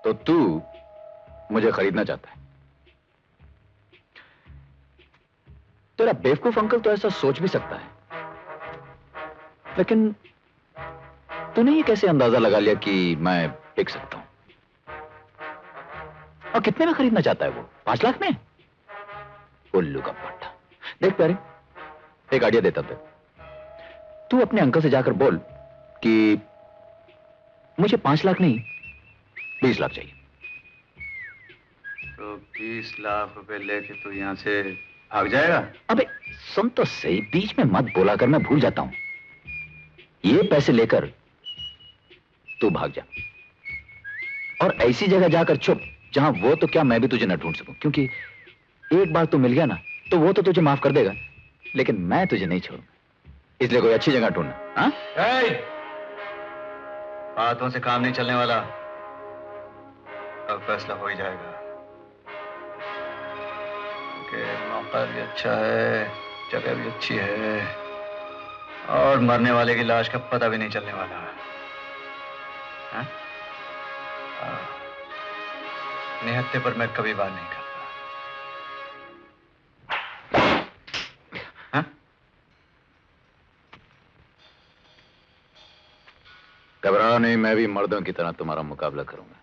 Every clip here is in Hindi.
तो तू मुझे खरीदना चाहता है। तेरा बेवकूफ अंकल तो ऐसा सोच भी सकता है, लेकिन तूने ये कैसे अंदाजा लगा लिया कि मैं बिक सकता हूं? और कितने में खरीदना चाहता है वो? 5 लाख में? उल्लू का पट्टा। देख प्यारे, एक आइडिया देता हूं। तू अपने अंकल से जाकर बोल कि मुझे 5 लाख नहीं 20 लाख चाहिए। तो 20 लाख रुपए लेके तू यहां से भाग जाएगा? अबे सुन तो सही, बीच में मत बोला कर, मैं भूल जाता हूं। ये पैसे लेकर तू भाग जा और ऐसी जगह जाकर छुप जहां वो तो क्या मैं भी तुझे न ढूंढ सकूं, क्योंकि एक बार तू मिल गया ना तो वो तो तुझे माफ कर देगा, लेकिन मैं तुझे नहीं छोड़ूंगा। इसलिए कोई अच्छी जगह ढूंढना। हाँ? बातों से काम नहीं चलने वाला। अब फैसला हो ही जाएगा। मौका भी अच्छा है, जगह भी अच्छी है, और मरने वाले की लाश का पता भी नहीं चलने वाला। हाँ? निहत्थे पर मैं कभी बात नहीं करता। हाँ? घबराओ नहीं, मैं भी मर्दों की तरह तुम्हारा मुकाबला करूंगा।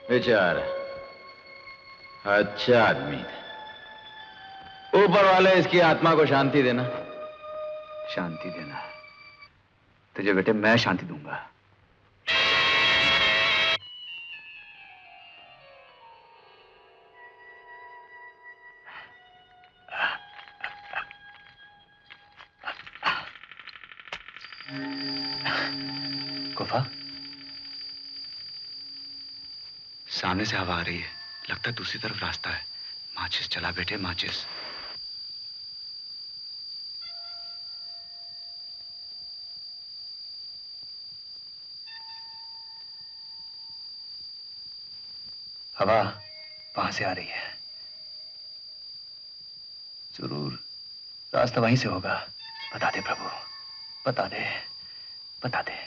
बेचारा अच्छा आदमी था। ऊपर वाले इसकी आत्मा को शांति देना। शांति देना? तुझे बेटे मैं शांति दूंगा। गुफा सामने से हवा आ रही है, लगता है दूसरी तरफ रास्ता है। माचिस चला बेटे, माचिस। हवा वहां से आ रही है, जरूर रास्ता वहीं से होगा। बता दे प्रभु, बता दे, बता दे।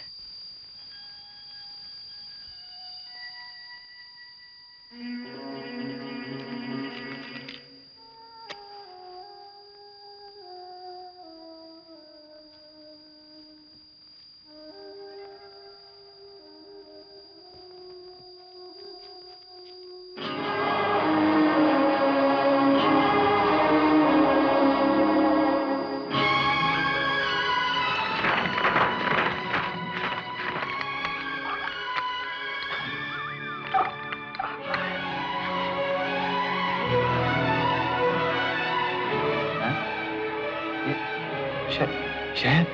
शहर,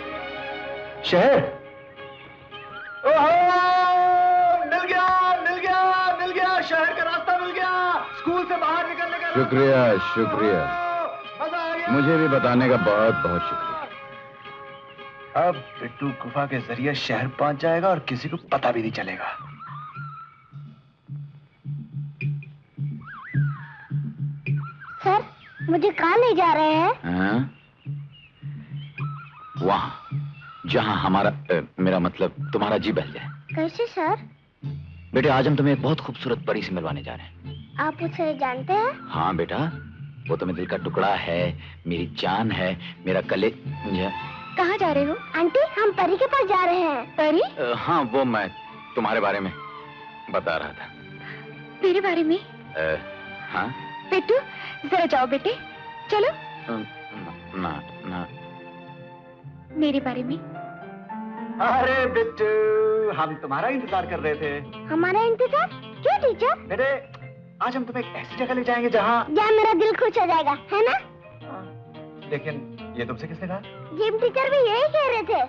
शहर। ओहो, मिल गया, मिल गया, मिल गया, शहर का रास्ता मिल गया। स्कूल से बाहर निकलने का। शुक्रिया, शुक्रिया, मुझे भी बताने का बहुत बहुत शुक्रिया। अब बिट्टू गुफा के जरिए शहर पहुंच जाएगा और किसी को पता भी नहीं चलेगा। सर, मुझे कहाँ ले जा रहे हैं? वहाँ जहाँ हमारा मेरा मतलब तुम्हारा जी बहल जाए। कैसे सर? बेटे आज हम तुम्हें एक बहुत खूबसूरत परी से मिलवाने जा रहे हैं। आप उसे जानते हैं? हाँ बेटा, वो तो मेरे दिल का टुकड़ा है, मेरी जान है, मेरा कहाँ जा रहे हो? आंटी हम परी के पास जा रहे हैं। परी? हाँ वो मैं तुम्हारे बारे में बता रहा था। मेरे बारे में? हाँ बेटू जरा जाओ बेटे, चलो। ना ना मेरे बारे में? अरे बिट्टू, हम तुम्हारा इंतजार कर रहे थे। हमारा इंतजार? क्यों टीचर? बेटे आज हम तुम्हें एक ऐसी जगह ले जाएंगे जहाँ मेरा दिल खुश हो जाएगा, है ना? लेकिन ये तुमसे किसने कहा? जिम टीचर भी यही कह रहे थे।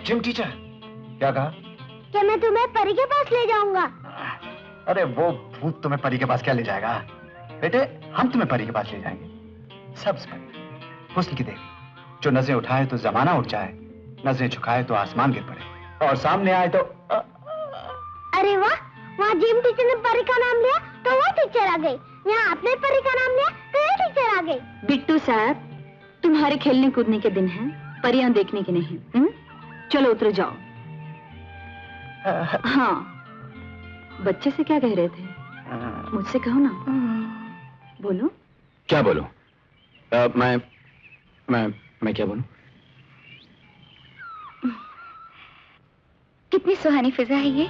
जिम टीचर क्या कहा? कि मैं तुम्हें परी के पास ले जाऊंगा। अरे वो भूत तुम्हें परी के पास क्या ले जाएगा? बेटे हम तुम्हें परी के पास ले जाएंगे। सबसे पहले हुस्न की देवी, जो नजरें उठाए तो जमाना उठ जाए, नजरें झुकाए तो आसमान गिर पड़े, और सामने आए तो अरे वाह, वहाँ जिम टीचर ने परी का नाम लिया तो वो टीचर आ गई, यहाँ आपने परी का नाम लिया तो ये टीचर आ गई। बिट्टू साहब, तुम्हारे खेलने कूदने के दिन हैं, परियां देखने के नहीं। चलो उतर जाओ। हाँ, बच्चे से क्या कह रहे थे? मुझसे कहो ना। बोलो। क्या बोलूं? मैं क्या बोलूं? कितनी सुहानी फिजा है ये।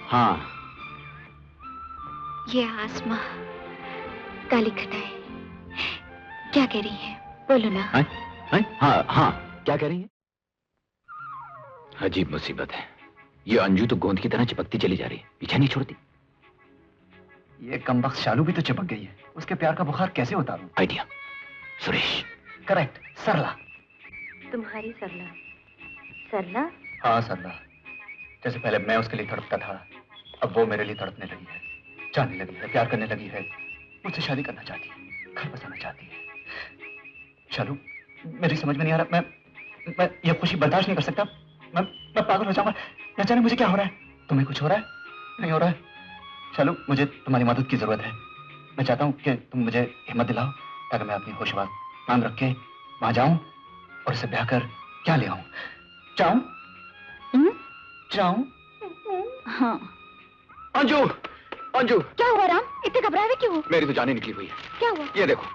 हाँ, ये आसमां, काली घटाएं, क्या कह रही है? बोलो ना। हाँ हाँ, क्या कह रही है? अजीब मुसीबत है, ये अंजू तो गोंद की तरह चिपकती चली जा रही है, पीछे नहीं छोड़ती। ये कमबख्त शालू भी तो चिपक गई है, उसके प्यार का बुखार कैसे उतारूं? आइडिया, सुरेश। करेक्ट, सरला। तुम्हारी सरला? सरला? हाँ सरला, जैसे पहले मैं उसके लिए तड़पता था, अब वो मेरे लिए तड़पने लगी है, जानने लगी है, प्यार करने लगी है, मुझसे शादी करना चाहती है, घर बसाना चाहती है। शालू, मेरी समझ में नहीं आ रहा, मैं ये खुशी बर्दाश्त नहीं कर सकता, मैं पागल हो जाऊंगा, न जाने मुझे क्या हो रहा है। तुम्हें कुछ हो रहा है? नहीं हो रहा है? शालू, मुझे तुम्हारी मदद की जरूरत है। मैं चाहता हूँ कि तुम मुझे हिम्मत दिलाओ, ताकि मैं अपनी होशबाज मान रख के वहां जाऊं और इसे ब्याह कर क्या ले आऊं। जाऊं? जाऊं? हाँ। अंजू, अंजू। क्या हुआ राम, इतने घबराए हुए क्यों हो? मेरी तो जान ही निकली हुई है। क्या हुआ? ये देखो,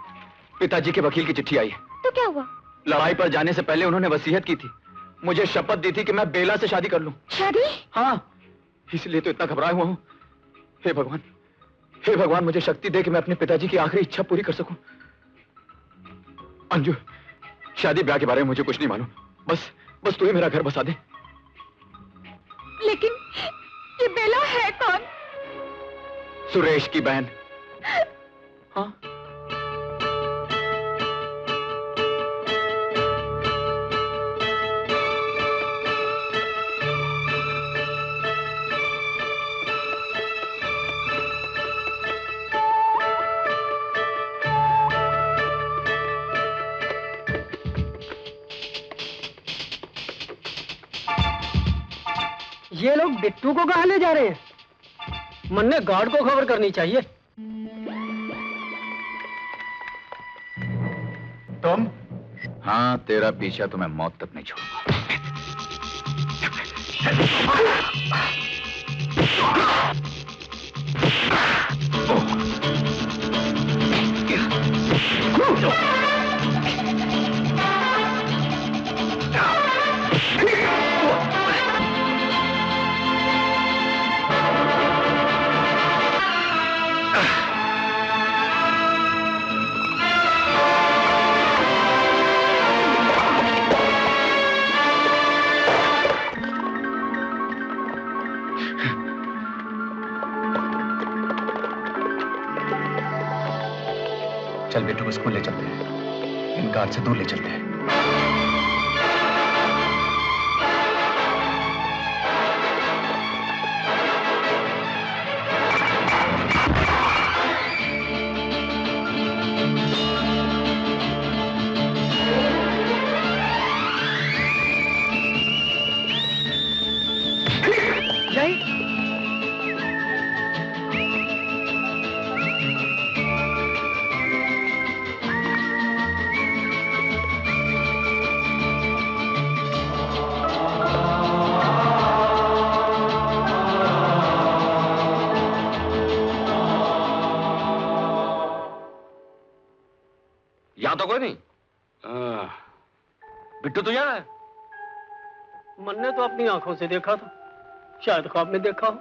पिताजी के वकील की चिट्ठी आई है। तो क्या हुआ? लड़ाई पर जाने से पहले उन्होंने वसीयत की थी, मुझे शपथ दी थी कि मैं बेला से शादी कर लूं। शादी? हाँ, इसलिए तो इतना घबराया हुआ हूँ। हे भगवान, मुझे शक्ति दे कि मैं अपने पिताजी की आखिरी इच्छा पूरी कर सकूं। अंजू, शादी ब्याह के बारे में मुझे कुछ नहीं मालूम, बस तू ही मेरा घर बसा दे। लेकिन ये बेला है कौन? सुरेश की बहन। हाँ, ये लोग बिट्टू को कहाँ ले जा रहे हैं? मन ने गार्ड को खबर करनी चाहिए। तुम? हाँ, तेरा पीछा तो मैं मौत तक नहीं छोड़ूंगा। चल बेटू को स्कूल ले चलते हैं, इन गार्ड से दूर ले चलते हैं। तो कोई नहीं। बिट्टू तो यहाँ है। मन ने तो अपनी आंखों से देखा था, शायद ख्वाब में देखा हो।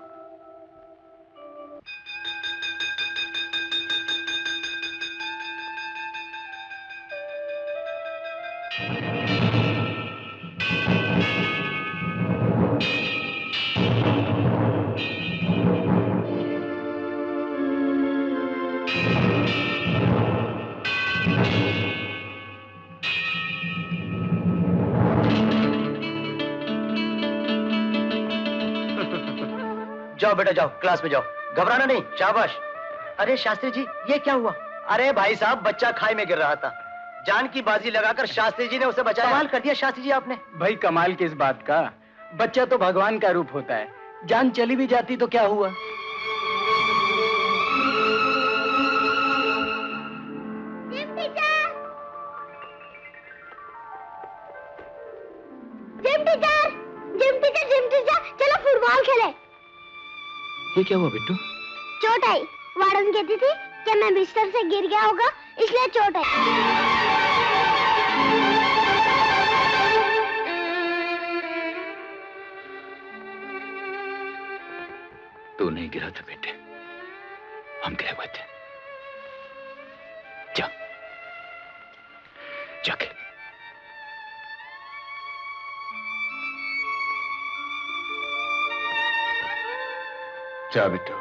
जाओ बेटा जाओ, क्लास में जाओ, घबराना नहीं, शाबाश। अरे शास्त्री जी, ये क्या हुआ? अरे भाई साहब, बच्चा खाई में गिर रहा था, जान की बाजी लगाकर शास्त्री जी ने उसे बचाया। कमाल कर दिया शास्त्री जी आपने। भाई कमाल किस बात का? बच्चा तो भगवान का रूप होता है, जान चली भी जाती तो क्या हुआ? जिम टीचर, चलो फुटबॉल खेले। ये क्या हुआ बिट्टू? चोट आई। वार्डन कहती थी कि मैं बिस्तर से गिर गया होगा, इसलिए चोट आई। तू नहीं गिरा था बेटे, हम गिरे हुए थे। जा जाके जा बिट्टू,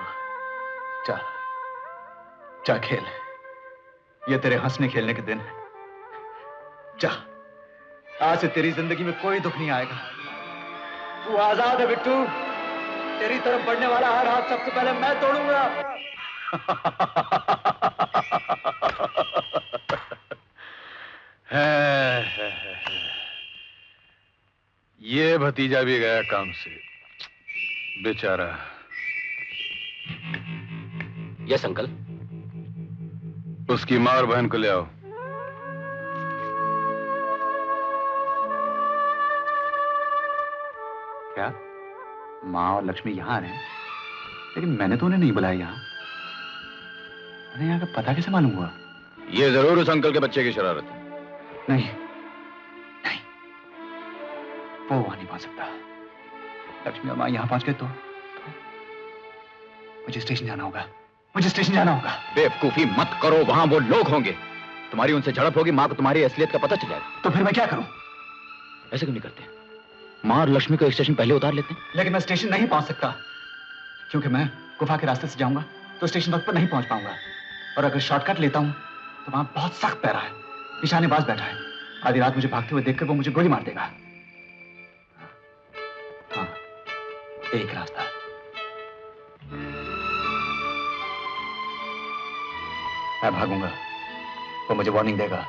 जा जा खेल, ये तेरे हंसने खेलने के दिन है। जा, आज से तेरी जिंदगी में कोई दुख नहीं आएगा। तू आजाद है बिट्टू, तेरी तरफ बढ़ने वाला हर हाथ सबसे पहले मैं तोड़ूंगा। ये भतीजा भी गया काम से, बेचारा। Yes uncle. उसकी माँ और बहन को ले आओ। क्या माँ और लक्ष्मी यहाँ आ रहे हैं? लेकिन मैंने तो उन्हें नहीं बुलाया यहाँ। उन्हें यहाँ का पता कैसे मालूम हुआ? ये जरूर उस अंकल के बच्चे की शरारत है। नहीं नहीं, वो वहां नहीं पहुंच सकता। लक्ष्मी और माँ यहाँ पहुंच गए तो मुझे स्टेशन जाना होगा, मुझे स्टेशन जाना होगा। बेवकूफी मत करो, वहां वो लोग होंगे, तुम्हारी उनसे झड़प होगी, माँ को तुम्हारी असलियत का पता चल जाएगा। तो फिर मैं क्या करूं? ऐसे क्यों नहीं करते? माँ और लक्ष्मी को एक स्टेशन पहले उतार लेते हैं। लेकिन मैं स्टेशन नहीं पहुंच सकता, क्योंकि मैं गुफा के रास्ते से जाऊंगा तो स्टेशन वक्त पर नहीं पहुंच पाऊंगा। और अगर शॉर्टकट लेता हूं तो वहां बहुत सख्त पैरा है, निशानेबाज बैठा है। आधी रात मुझे भागते हुए देखकर वो मुझे गोली मार देगा। हाँ, एक रास्ता। मैं भागूंगा, वो मुझे वार्निंग देगा,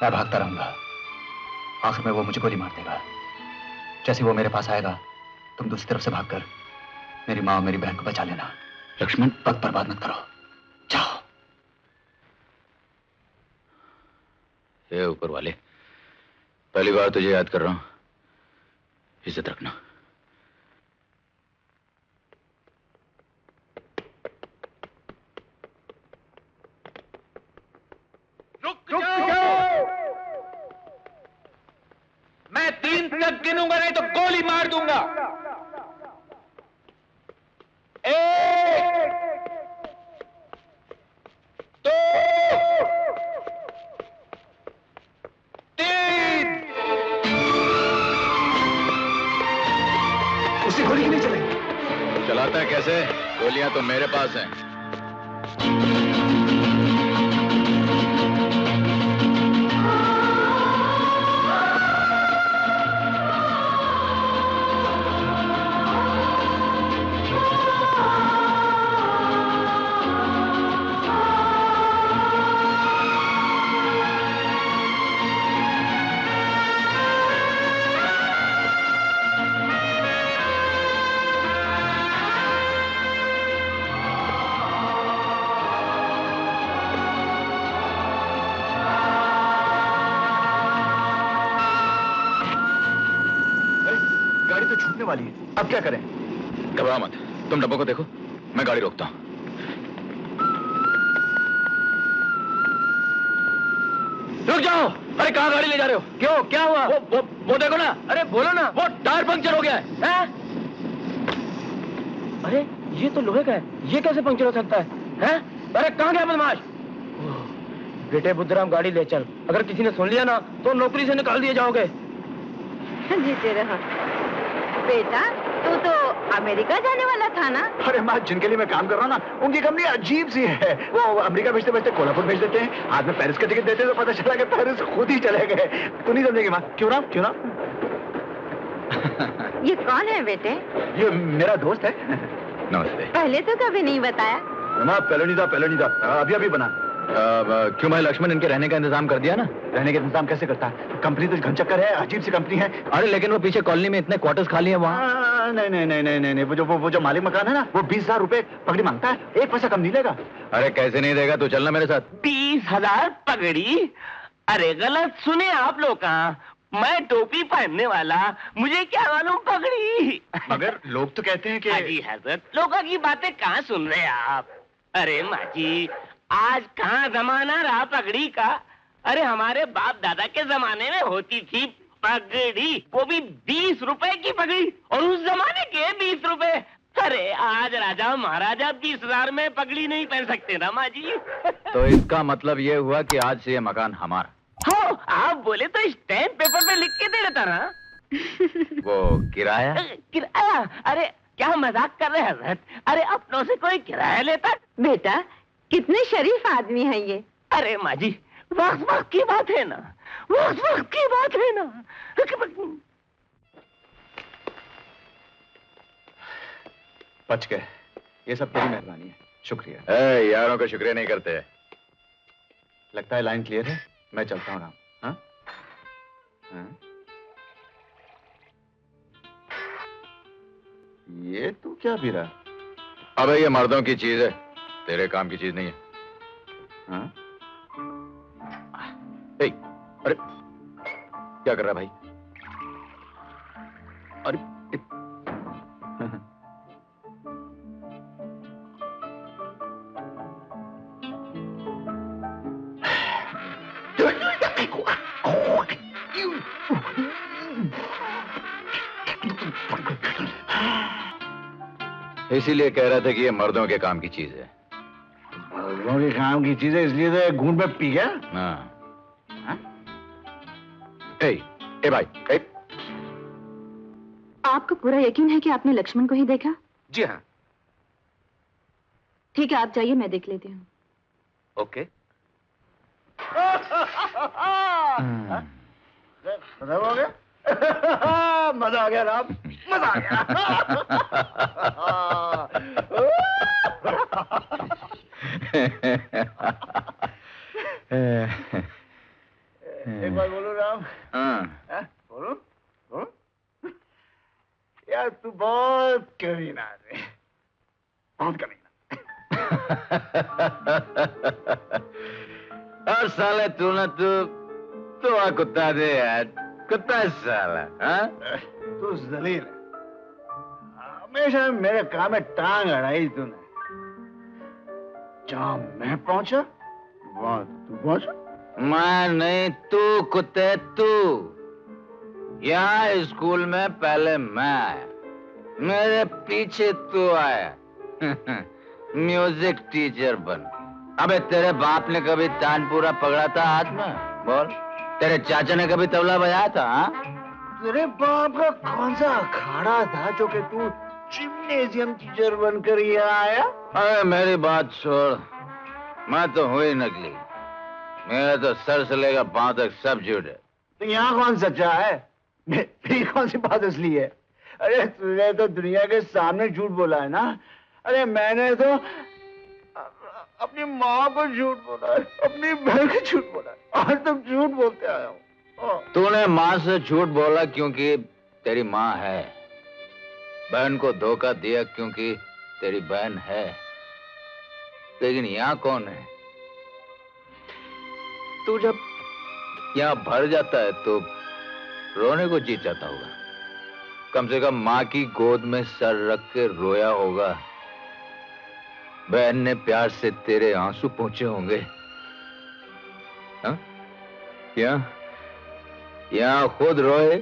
मैं भागता रहूंगा, आखिर में वो मुझे गोली मार देगा। जैसे वो मेरे पास आएगा, तुम दूसरी तरफ से भागकर मेरी माँ और मेरी बहन को बचा लेना। लक्ष्मण, वक्त बर्बाद मत करो, जाओ। हे ऊपर वाले, पहली बार तुझे याद कर रहा हूं, इज्जत रखना। रुक जाओ! मैं 3 तक गिनूंगा, नहीं तो गोली मार दूंगा। 1, 2, 3। उससे गोली क्यों नहीं चलेगी? चलाता है कैसे? गोलियां तो मेरे पास हैं। वाली है, अब क्या करें? घबरा मत, तुम डब्बों को देखो, मैं गाड़ी रोकता हूं। रुक जाओ। अरे कहाँ गाड़ी ले जा रहे हो? क्यों, क्या हुआ? वो देखो ना। अरे बोलो ना। वो टायर पंक्चर हो गया है। हैं? अरे ये तो लोहे का है, ये कैसे पंक्चर हो सकता है? हैं? अरे कहाँ गया बदमाश? बेटे बुद्धराम गाड़ी ले चल, अगर किसी ने सुन लिया ना तो नौकरी से निकाल दिए जाओगे। जीते रहो बेटा। तू तो अमेरिका जाने वाला था ना? अरे माँ, जिनके लिए मैं काम कर रहा हूँ ना, उनकी कंपनी अजीब सी है। वो अमेरिका भेजते भेजते कोल्हापुर भेज देते हैं, आज में पेरिस का टिकट देते तो पता चला कि पेरिस खुद ही चले गए। तू नहीं समझेगी माँ। क्यों ना, क्यों ना? ये कौन है बेटे? ये मेरा दोस्त है। नमस्ते। पहले तो कभी नहीं बताया। माँ पहले नहीं था, अभी अभी बना। क्यों भाई लक्ष्मण, इनके रहने का इंतजाम कर दिया ना? रहने का इंतजाम कैसे करता है? कंपनी तो घनचक्कर है, अजीब सी कंपनी है। अरे लेकिन वो पीछे कॉलोनी में इतने क्वार्टर्स खाली हैं वहाँ। नहीं, वो जो मालिक मकान है ना, वो 20,000 रुपए पगड़ी मांगता है, 1 पैसा कम नहीं लेगा। अरे कैसे नहीं देगा? तू चलना मेरे साथ। 20,000 पगड़ी? अरे गलत सुने आप लोग। कहाँ, मैं टोपी पहनने वाला, मुझे क्या मालूम पगड़ी। मगर लोग तो कहते हैं कि हाजी हजरत, लोगों की बातें कहाँ सुन रहे आप? अरे माजी, आज कहाँ जमाना रहा पगड़ी का। अरे हमारे बाप दादा के जमाने में होती थी पगड़ी, वो भी 20 रुपए की पगड़ी, और उस जमाने के 20 रुपए। अरे आज राजा महाराजा 20,000 में पगड़ी नहीं पहन सकते ना माँ जी। तो इसका मतलब ये हुआ कि आज से ये मकान हमारा। हो, आप बोले तो स्टैम्प पेपर पे लिख के दे देता ना। वो किराया? किराया? अरे क्या मजाक कर रहे हैं हजरत? अरे अपनों से कोई किराया लेता? बेटा कितने शरीफ आदमी है ये। अरे माँ जी, वक्त की बात है ना, वक्त की बात है ना। बच गए। ये सब तेरी मेहरबानी है, शुक्रिया। यारों का शुक्रिया नहीं करते। लगता है लाइन क्लियर है, मैं चलता हूँ राम। हाँ? हाँ? ये तू क्या पी रहा? अबे ये मर्दों की चीज है, तेरे काम की चीज नहीं है। हाँ? अरे क्या कर रहा है भाई? अरे इसीलिए कह रहा था कि ये मर्दों के काम की चीज है। मर्दों के काम की चीज है, इसलिए तो घूंट में पी गया। हाँ। ए भाई, आपको पूरा यकीन है कि आपने लक्ष्मण को ही देखा? जी हाँ। ठीक है, आप जाइए, मैं देख लेती हूँ। ओके। मजा आ गया। मजा आ गया राम, मजा आ गया। एक बार बोलो राम। बोलो बोलो। यार तू बहुत कमीना है, बहुत कमीना। और साले तू ना तू कुत्ता दे यार, कुत्ता साला। हाँ? तू जलील है, हमेशा मेरे काम में टांग अड़ाई तूने। जहां मैं पहुंचा वहां तू पहुंचा। मैं नहीं, तू कुत्ते तू। यहाँ स्कूल में पहले मैं आया, मेरे पीछे तू आया। म्यूजिक टीचर बन के। अबे तेरे बाप ने कभी तानपुरा पकड़ा था हाथ में? बोल। तेरे चाचा ने कभी तबला बजाया था? हाँ? तेरे बाप का कौन सा अखाड़ा था जो कि तू जिम्नेजियम टीचर बनकर यहाँ आया? अरे मेरी बात छोड़, मैं तो हुई नकली। मेरा तो सर से लेकर पांव तक सब झूठ है। तो यहाँ कौन सच्चा है? मेरी कौन सी बात असली है? अरे तूने तो दुनिया के सामने झूठ बोला है ना। अरे मैंने तो अपनी माँ को झूठ बोला है, अपनी बहन को झूठ बोला है, आज तक झूठ बोलते आया हूँ। तूने माँ से झूठ बोला क्योंकि तेरी माँ है, बहन को धोखा दिया क्योंकि तेरी बहन है। लेकिन यहाँ कौन है? तू जब यहाँ भर जाता है तो रोने को जी जाता होगा। कम से कम माँ की गोद में सर रख के रोया होगा। बहन ने प्यार से तेरे आंसू पहुंचे होंगे। हाँ? क्या? यहाँ खुद रोए,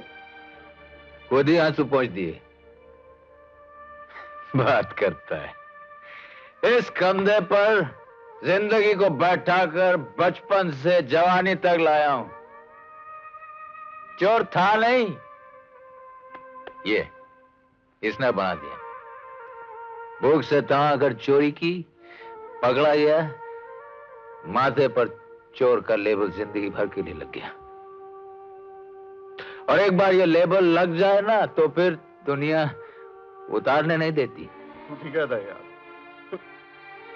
खुद ही आंसू पोंछ दिए। बात करता है। इस कंधे पर जिंदगी को बैठाकर बचपन से जवानी तक लाया हूं। चोर था नहीं, ये इसने बना दिया। भूख से तहां कर चोरी की, पकड़ा गया, माथे पर चोर का लेबल जिंदगी भर के लिए लग गया। और एक बार ये लेबल लग जाए ना तो फिर दुनिया उतारने नहीं देती। तू ठीक कहता है यार,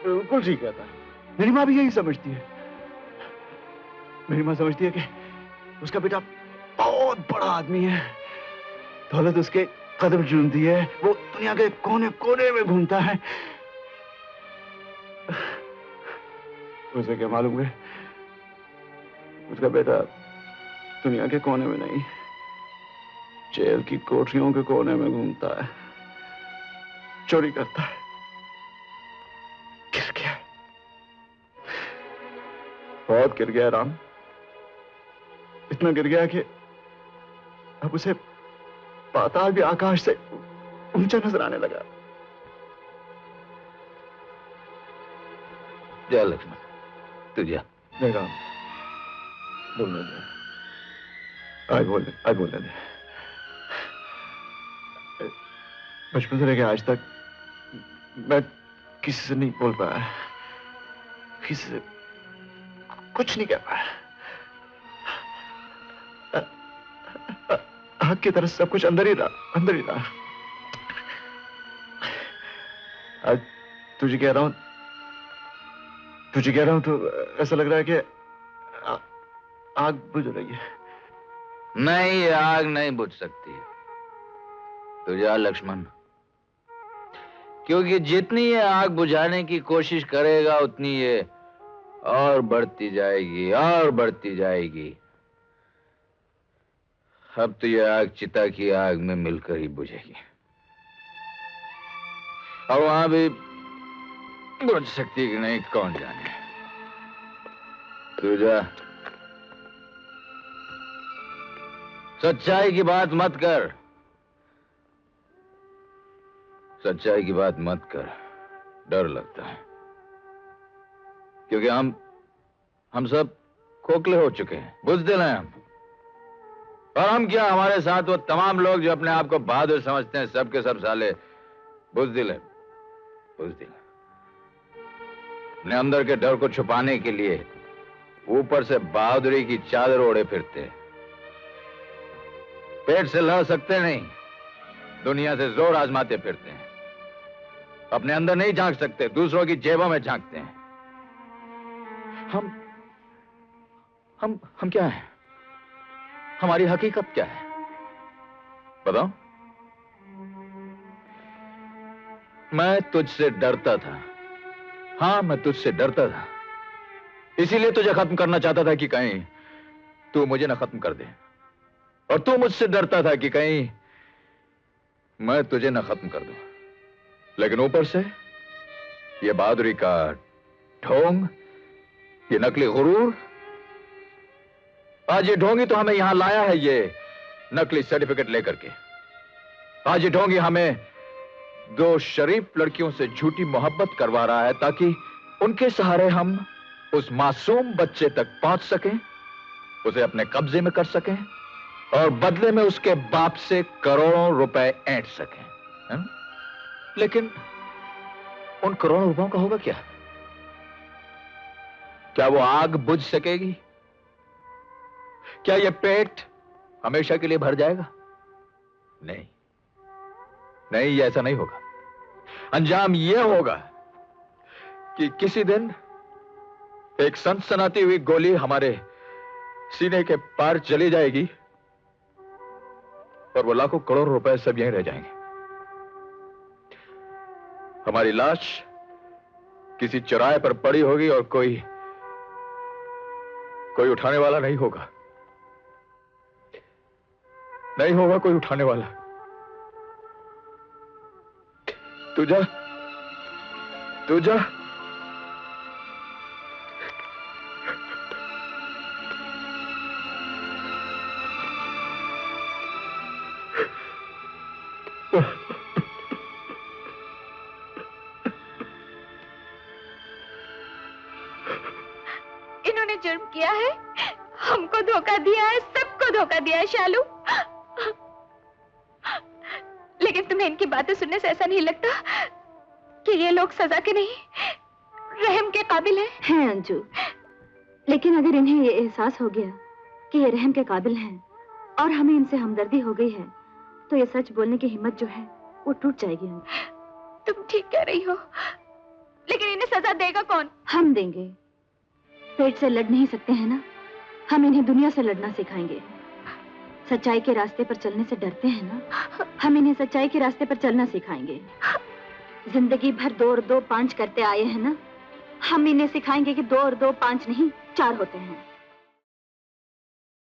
बिल्कुल ठीक कहता है। मेरी माँ भी यही समझती है। मेरी माँ समझती है कि उसका बेटा बहुत बड़ा आदमी है, दौलत उसके कदम चूमती है, वो दुनिया के कोने कोने में घूमता है। उसे क्या मालूम है उसका बेटा दुनिया के कोने में नहीं, जेल की कोठरियों के कोने में घूमता है, चोरी करता है। गिर गया, बहुत गिर गया राम, इतना गिर गया कि अब उसे पाताल भी आकाश से ऊंचा नजर आने लगा। जा लक्ष्मण, तू जा। नहीं राम, बोलने दे, आज बोलने दे। बचपन से लेकर आज तक मैं किसी से नहीं बोल पाया, किसी से कुछ नहीं कह पाया। आग की तरह सब कुछ अंदर ही रहा। आज तुझे कह रहा हूं तो ऐसा लग रहा है कि आग बुझ रही है। नहीं, ये आग नहीं बुझ सकती। तो जा लक्ष्मण, क्योंकि जितनी ये आग बुझाने की कोशिश करेगा उतनी ये और बढ़ती जाएगी और बढ़ती जाएगी। अब तो ये आग चिता की आग में मिलकर ही बुझेगी, और वहां भी बुझ सकती है कि नहीं कौन जाने। तू जा, सच्चाई की बात मत कर, सच्चाई की बात मत कर, डर लगता है। क्योंकि हम सब खोखले हो चुके हैं, बुज़दिल हैं हम। और हम क्या, हमारे साथ वो तमाम लोग जो अपने आप को बहादुर समझते हैं, सब के सब साले बुज़दिल हैं, बुज़दिल। अपने अंदर के डर को छुपाने के लिए ऊपर से बहादुरी की चादर ओढ़े फिरते हैं। पेट से लड़ सकते नहीं, दुनिया से जोर आजमाते फिरते हैं। अपने अंदर नहीं झांक सकते, दूसरों की जेबों में झांकते हैं। हम क्या हैं? हमारी हकीकत क्या है बताओ? मैं तुझसे डरता था। हाँ, मैं तुझसे डरता था, इसीलिए तुझे खत्म करना चाहता था कि कहीं तू मुझे ना खत्म कर दे। और तू मुझसे डरता था कि कहीं मैं तुझे ना खत्म कर दूं। लेकिन ऊपर से ये बहादुरी का ढोंग, ये नकली गुरूर, आज ये ढोंगी तो हमें यहां लाया है ये नकली सर्टिफिकेट लेकर के। आज ये ढोंगी हमें दो शरीफ लड़कियों से झूठी मोहब्बत करवा रहा है ताकि उनके सहारे हम उस मासूम बच्चे तक पहुंच सकें, उसे अपने कब्जे में कर सकें और बदले में उसके बाप से करोड़ों रुपए ऐंठ सकें। है? लेकिन उन करोड़ों रुपयों का होगा क्या? क्या वो आग बुझ सकेगी? क्या ये पेट हमेशा के लिए भर जाएगा? नहीं नहीं, ये ऐसा नहीं होगा। अंजाम ये होगा कि किसी दिन एक सनसनाती हुई गोली हमारे सीने के पार चली जाएगी और वो लाखों करोड़ रुपए सब यहीं रह जाएंगे। हमारी लाश किसी चौराहे पर पड़ी होगी और कोई उठाने वाला नहीं होगा। नहीं होगा कोई उठाने वाला। तू जा, तू जा। इन्होंने जुर्म किया है, हमको धोखा दिया है, सबको धोखा दिया है शालू। लेकिन तुम्हें इनकी बातें सुनने से ऐसा नहीं लगता कि ये लोग सजा के नहीं, रहम के काबिल हैं? अंजू, लेकिन अगर इन्हें ये एहसास हो गया कि ये रहम के काबिल हैं और हमें इनसे हमदर्दी हो गई है, तो ये सच बोलने की हिम्मत जो है वो टूट जाएगी। तुम ठीक कह रही हो, लेकिन इन्हें सजा देगा कौन? हम देंगे। पेट से लड़ नहीं सकते हैं ना, हम इन्हें दुनिया से लड़ना सिखाएंगे। सच्चाई के रास्ते पर चलने से डरते हैं ना, हम इन्हें सच्चाई के रास्ते पर चलना सिखाएंगे। जिंदगी भर 2 और 2 5 करते आए हैं ना, हम इन्हें सिखाएंगे कि 2 और 2 5 नहीं 4 होते हैं।